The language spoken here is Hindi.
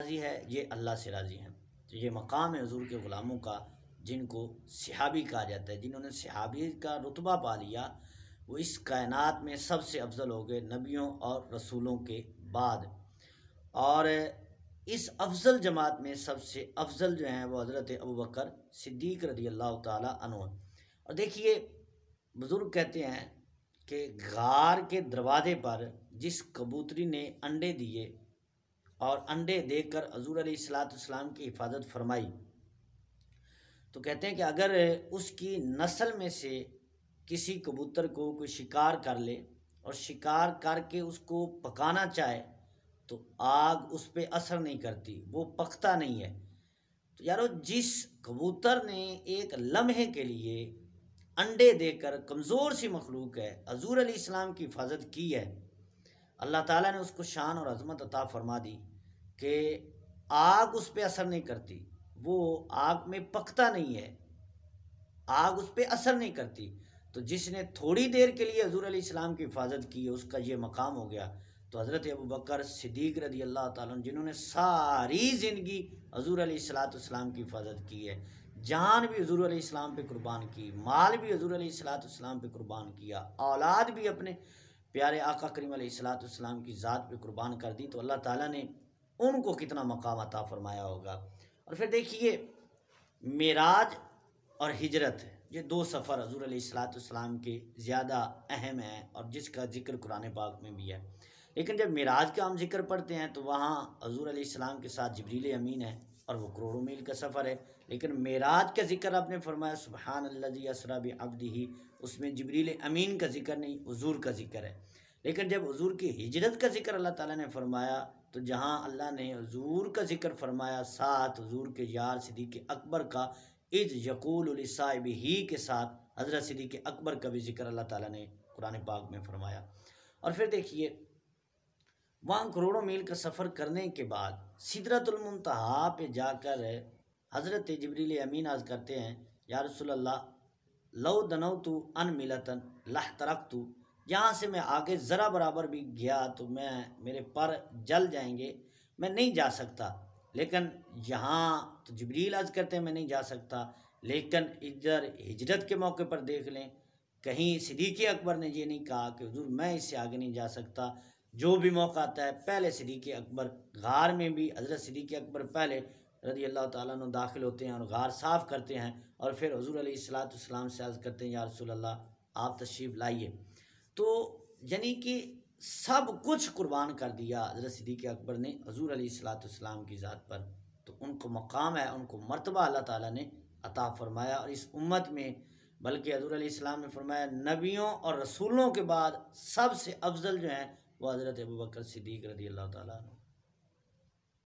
राज़ी है, ये अल्लाह से राज़ी हैं। तो ये मकाम है हुज़ूर के ग़ुलामों का, जिनको सहाबी कहा जाता है। जिन्होंने सहाबी का रुतबा पा लिया, वो इस कायनात में सबसे अफजल हो गए नबियों और रसूलों के बाद। और इस अफजल जमात में सबसे अफजल जो हैं वो हज़रत अबू बकर सिद्दीक़ रज़ी अल्लाह ताला अन्हु। और देखिए, बुज़ुर्ग कहते हैं कि गार के दरवाज़े पर जिस कबूतरी ने अंडे दिए और अंडे देकर हज़ूर अलैहिस्सलाम की हिफाजत फरमाई, तो कहते हैं कि अगर उसकी नस्ल में से किसी कबूतर को कोई शिकार कर ले और शिकार करके उसको पकाना चाहे तो आग उस पर असर नहीं करती, वो पकता नहीं है। तो यारो, जिस कबूतर ने एक लम्हे के लिए अंडे देकर, कमज़ोर सी मखलूक है, हज़ूर अलैहिस्सलाम की हिफाजत की है, अल्लाह ताला ने उसको शान और अज़मत अता फरमा दी कि आग उस पर असर नहीं करती, वो आग में पकता नहीं है, आग उस पर असर नहीं करती। तो जिसने थोड़ी देर के लिए हज़ूर अलैहिस्सलाम की हिफाजत की है, उसका ये मकाम हो गया। तो हज़रत अबू बकर सिद्दीक़ रज़ी अल्लाह ताला अन्हु, जिन्होंने सारी ज़िंदगी हज़ूर अलैहिस्सलाम की हिफाजत की है, जान भी हज़ूर अलैहिस्सलाम पे कुर्बान की, माल भी हज़ूर अलैहिस्सलाम पे कुर्बान किया, औलाद भी अपने प्यारे आका करीम अलैहिस्सलाम की ज़ात पे कुर्बान कर दी, तो अल्लाह ताला ने उनको कितना मकाम अता फ़रमाया होगा। और फिर देखिए, मेराज और हिजरत, ये दो सफ़र हज़ूर अलैहिस्सलाम के ज़्यादा अहम हैं और जिसका ज़िक्र कुरान पाक में भी है। लेकिन जब मेराज का हम जिक्र पढ़ते हैं तो वहाँ हज़ूर अलैहिस्सलाम के साथ जिब्रील अमीन है और वो करोड़ों मील का सफ़र है। लेकिन मेराज का जिक्र आपने फरमाया सुब्हानल्लज़ी अस्रा बिअब्दिही, उसमें जिब्रील अमीन का जिक्र नहीं, हुज़ूर का जिक्र है। लेकिन जब हुज़ूर की हिजरत का जिक्र अल्लाह ताला ने फरमाया, तो जहाँ अल्लाह ने हुज़ूर का जिक्र फरमाया साथ हुज़ूर के यार सिद्दीक़ अकबर का, इज़ यक़ूलु लिसाहिबिही के साथ हज़रत सिद्दीक़ अकबर का भी जिक्र अल्लाह ताला ने कुरान पाक में फरमाया। और फिर देखिए, वहाँ करोड़ों मील का सफ़र करने के बाद सिदरतुल मुंतहा पे जाकर हज़रत जिब्रील अमीन अर्ज़ करते हैं, या रसूलल्लाह, लौ दनौतु अन मिलतन लहतरक्तु, यहाँ से मैं आगे ज़रा बराबर भी गया तो मेरे पर जल जाएंगे, मैं नहीं जा सकता। लेकिन यहाँ तो जिब्रील अर्ज़ करते हैं मैं नहीं जा सकता, लेकिन इधर हिजरत के मौके पर देख लें, कहीं सिद्दीक़ अकबर ने ये नहीं कहा कि हुज़ूर मैं इससे आगे नहीं जा सकता। जो भी मौका आता है, पहले सिद्दीक़ अकबर, गार में भी हज़रत सिद्दीक़ अकबर पहले रज़ी अल्लाह ताला अन्हु दाखिल होते हैं और गार साफ़ करते हैं और फिर हुज़ूर अलैहिस्सलाम से अर्ज़ करते हैं, या रसूलल्लाह आप तशरीफ़ लाइए। तो यानी कि सब कुछ कुर्बान कर दिया हज़रत सिद्दीक़ अकबर ने हुज़ूर अलैहिस्सलाम की ज़ात पर। तो उनको मकाम है, उनको मर्तबा अल्लाह ताला ने अता फ़रमाया। और इस उम्मत में बल्कि हज़ूर अलैहिस्सलाम ने फरमाया, नबियों और रसूलों के बाद सबसे अफजल जो हैं वो हज़रत अबू बकर सिद्दीक़ रज़ी अल्लाह ताला अन्हु।